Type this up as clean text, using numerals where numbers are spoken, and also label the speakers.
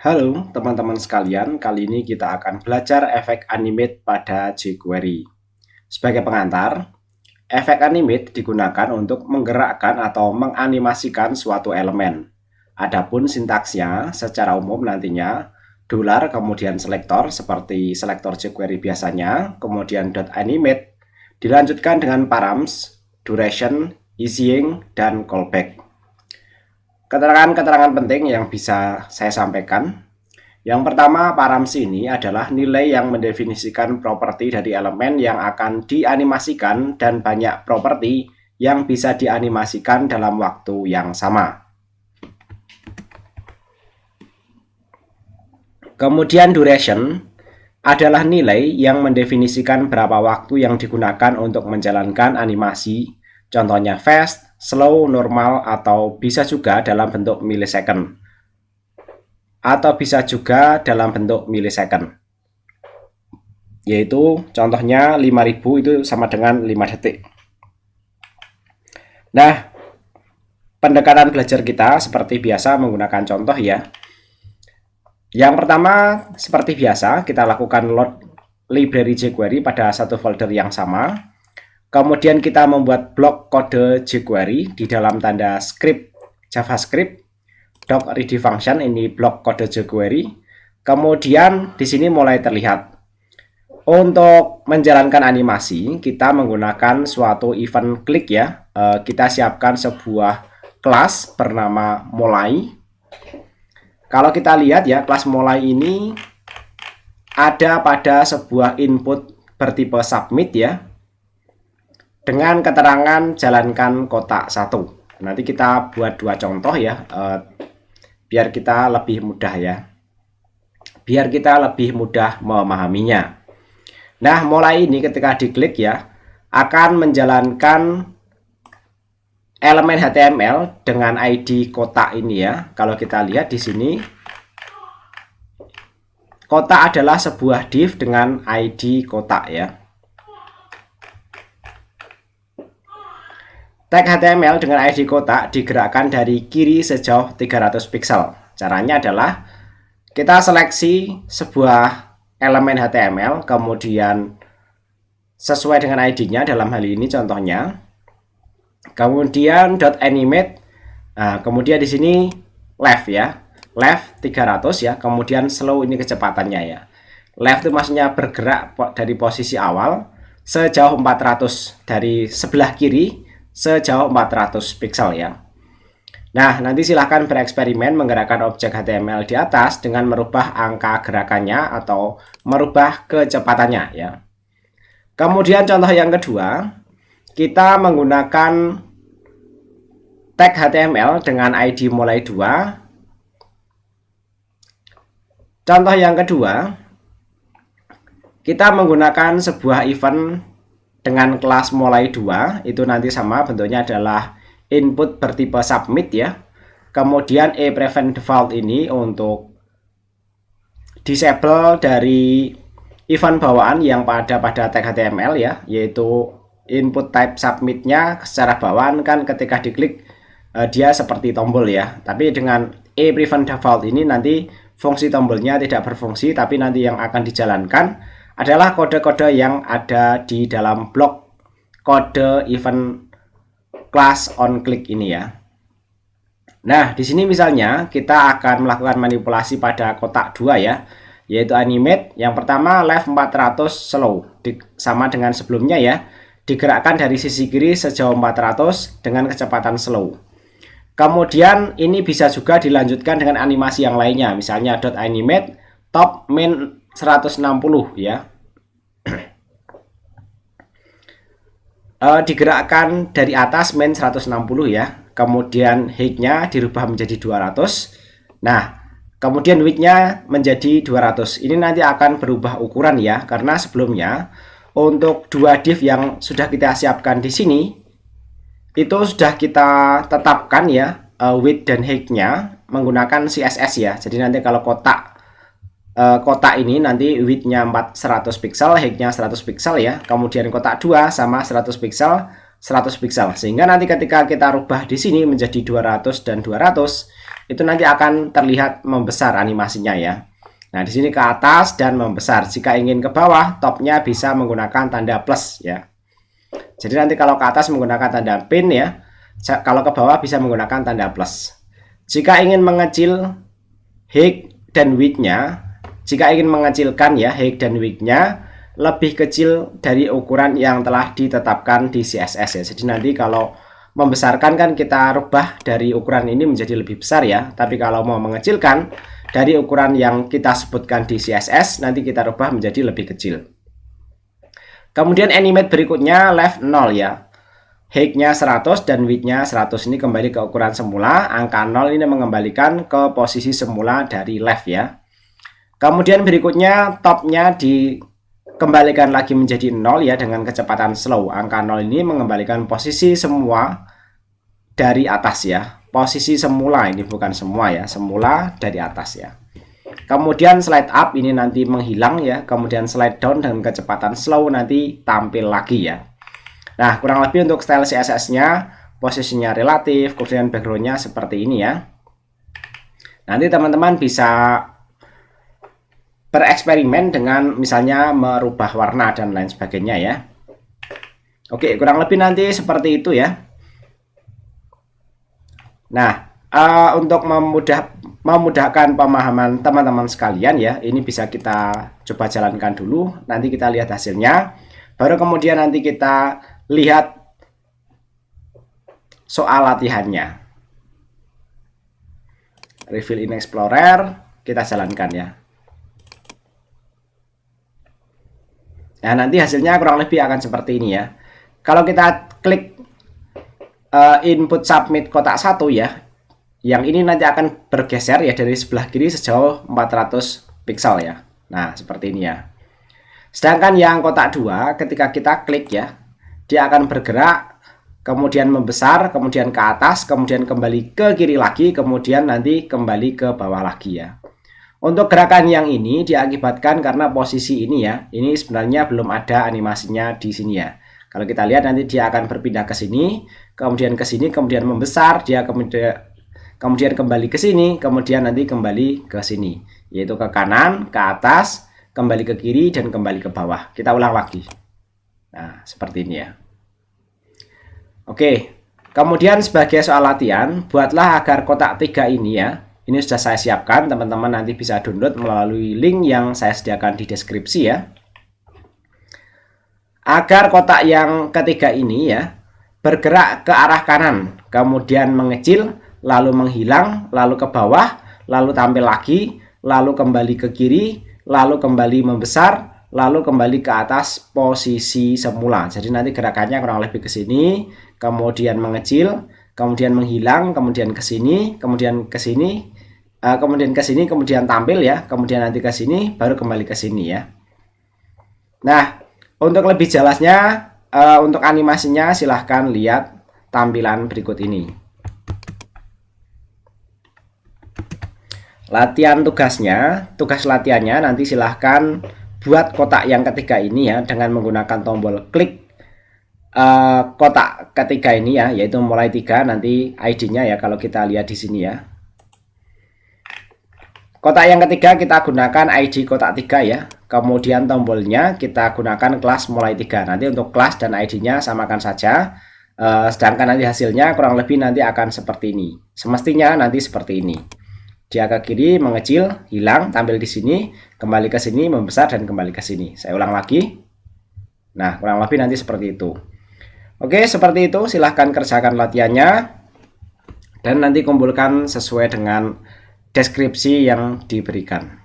Speaker 1: Halo teman-teman sekalian, kali ini kita akan belajar efek animate pada jQuery. Sebagai pengantar, efek animate digunakan untuk menggerakkan atau menganimasikan suatu elemen. Adapun sintaksnya secara umum nantinya dolar kemudian selektor seperti selektor jQuery biasanya, kemudian .animate dilanjutkan dengan params, duration, easying, dan callback. Keterangan-keterangan penting yang bisa saya sampaikan. Yang pertama, params ini adalah nilai yang mendefinisikan properti dari elemen yang akan dianimasikan dan banyak properti yang bisa dianimasikan dalam waktu yang sama. Kemudian duration adalah nilai yang mendefinisikan berapa waktu yang digunakan untuk menjalankan animasi, contohnya fast, slow, normal, atau bisa juga dalam bentuk millisecond. Atau bisa juga dalam bentuk millisecond. Yaitu contohnya 5000 itu sama dengan 5 detik. Nah, pendekatan belajar kita seperti biasa menggunakan contoh ya. Yang pertama, seperti biasa, kita lakukan load library jQuery pada satu folder yang sama. Kemudian kita membuat blok kode jQuery di dalam tanda script JavaScript doc.ready function, ini blok kode jQuery. Kemudian di sini mulai terlihat. Untuk menjalankan animasi, kita menggunakan suatu event klik ya. Kita siapkan sebuah kelas bernama mulai. Kalau kita lihat ya, kelas mulai ini ada pada sebuah input bertipe submit ya, dengan keterangan jalankan kotak 1. Nanti kita buat dua contoh ya, biar kita lebih mudah ya. Biar kita lebih mudah memahaminya. Nah, mulai ini ketika diklik ya, akan menjalankan elemen HTML dengan ID kotak ini ya. Kalau kita lihat di sini, kotak adalah sebuah div dengan ID kotak ya. Tag HTML dengan ID kotak digerakkan dari kiri sejauh 300 pixel. Caranya adalah kita seleksi sebuah elemen HTML, kemudian sesuai dengan ID-nya, dalam hal ini contohnya. Kemudian .animate. Nah, kemudian di sini left ya. Left 300 ya, kemudian slow ini kecepatannya ya. Left itu maksudnya bergerak dari posisi awal sejauh 400, dari sebelah kiri sejauh 400 pixel ya. Nah, nanti silahkan bereksperimen menggerakkan objek HTML di atas dengan merubah angka gerakannya atau merubah kecepatannya ya. Kemudian contoh yang kedua, kita menggunakan tag HTML dengan ID mulai 2. Contoh yang kedua, kita menggunakan sebuah event dengan kelas mulai 2, itu nanti sama bentuknya adalah input bertipe submit ya. Kemudian prevent default ini untuk disable dari event bawaan yang pada tag HTML ya, yaitu input type submitnya secara bawaan kan ketika diklik dia seperti tombol ya. Tapi dengan prevent default ini nanti fungsi tombolnya tidak berfungsi, tapi nanti yang akan dijalankan adalah kode-kode yang ada di dalam blok kode event class on click ini ya. Nah, di sini misalnya kita akan melakukan manipulasi pada kotak 2 ya, yaitu animate. Yang pertama left 400 slow, sama dengan sebelumnya ya, digerakkan dari sisi kiri sejauh 400 dengan kecepatan slow. Kemudian ini bisa juga dilanjutkan dengan animasi yang lainnya, misalnya .animate top min 160 ya. Digerakkan dari atas min 160 ya. Kemudian height-nya dirubah menjadi 200. Nah, kemudian width-nya menjadi 200. Ini nanti akan berubah ukuran ya, karena sebelumnya untuk dua div yang sudah kita siapkan di sini itu sudah kita tetapkan ya, width dan height-nya menggunakan CSS ya. Jadi nanti kalau kotak ini nanti width-nya 100 pixel, height-nya 100 pixel ya. Kemudian kotak 2 sama 100 pixel, 100 pixel. Sehingga nanti ketika kita rubah di sini menjadi 200 dan 200, itu nanti akan terlihat membesar animasinya ya. Nah, di sini ke atas dan membesar. Jika ingin ke bawah, topnya bisa menggunakan tanda plus ya. Jadi nanti kalau ke atas menggunakan tanda pin ya, kalau ke bawah bisa menggunakan tanda plus. Jika ingin mengecil height dan width-nya, jika ingin mengecilkan ya height dan width-nya lebih kecil dari ukuran yang telah ditetapkan di CSS ya. Jadi nanti kalau membesarkan kan kita rubah dari ukuran ini menjadi lebih besar ya. Tapi kalau mau mengecilkan dari ukuran yang kita sebutkan di CSS nanti kita rubah menjadi lebih kecil. Kemudian animate berikutnya left 0 ya. Height-nya 100 dan width-nya 100, ini kembali ke ukuran semula. Angka 0 ini mengembalikan ke posisi semula dari left ya. Kemudian berikutnya top-nya dikembalikan lagi menjadi 0 ya dengan kecepatan slow. Angka 0 ini mengembalikan posisi semua dari atas ya. Posisi semula, ini bukan semua ya, semula dari atas ya. Kemudian slide up ini nanti menghilang ya. Kemudian slide down dengan kecepatan slow nanti tampil lagi ya. Nah, kurang lebih untuk style CSS-nya, posisinya relatif, kemudian background-nya seperti ini ya. Nanti teman-teman bisa bereksperimen dengan misalnya merubah warna dan lain sebagainya ya. Oke, kurang lebih nanti seperti itu ya. Nah, untuk memudahkan pemahaman teman-teman sekalian ya, ini bisa kita coba jalankan dulu. Nanti kita lihat hasilnya. Baru kemudian nanti kita lihat soal latihannya. Reveal in Explorer, kita jalankan ya. Nah, nanti hasilnya kurang lebih akan seperti ini ya. Kalau kita klik input submit kotak 1 ya, yang ini nanti akan bergeser ya dari sebelah kiri sejauh 400 pixel ya. Nah, seperti ini ya. Sedangkan yang kotak 2 ketika kita klik ya, dia akan bergerak, kemudian membesar, kemudian ke atas, kemudian kembali ke kiri lagi, kemudian nanti kembali ke bawah lagi ya. Untuk gerakan yang ini diakibatkan karena posisi ini ya, ini sebenarnya belum ada animasinya di sini ya. Kalau kita lihat nanti dia akan berpindah ke sini, kemudian ke sini, kemudian membesar, dia kemudian kembali ke sini, kemudian nanti kembali ke sini, yaitu ke kanan, ke atas, kembali ke kiri, dan kembali ke bawah. Kita ulang lagi. Nah, seperti ini ya. Oke, kemudian sebagai soal latihan, buatlah agar kotak 3 ini ya. Ini sudah saya siapkan, teman-teman nanti bisa download melalui link yang saya sediakan di deskripsi ya. Agar kotak yang ketiga ini ya bergerak ke arah kanan, kemudian mengecil, lalu menghilang, lalu ke bawah, lalu tampil lagi, lalu kembali ke kiri, lalu kembali membesar, lalu kembali ke atas posisi semula. Jadi nanti gerakannya kurang lebih ke sini, kemudian mengecil, kemudian menghilang, kemudian ke sini, kemudian ke sini, kemudian ke sini, kemudian tampil ya, kemudian nanti ke sini, baru kembali ke sini ya. Nah, untuk lebih jelasnya, untuk animasinya silahkan lihat tampilan berikut ini. Latihan tugasnya, tugas latihannya nanti silahkan buat kotak yang ketiga ini ya dengan menggunakan tombol klik kotak ketiga ini ya, yaitu mulai 3 nanti ID-nya ya kalau kita lihat di sini ya. Kotak yang ketiga kita gunakan ID kotak 3 ya. Kemudian tombolnya kita gunakan kelas mulai 3. Nanti untuk kelas dan ID-nya samakan saja. Sedangkan nanti hasilnya kurang lebih nanti akan seperti ini. Semestinya nanti seperti ini. Dia ke kiri mengecil, hilang, tampil di sini, kembali ke sini, membesar dan kembali ke sini. Saya ulang lagi. Nah, kurang lebih nanti seperti itu. Oke, seperti itu. Silahkan kerjakan latihannya. Dan nanti kumpulkan sesuai dengan deskripsi yang diberikan.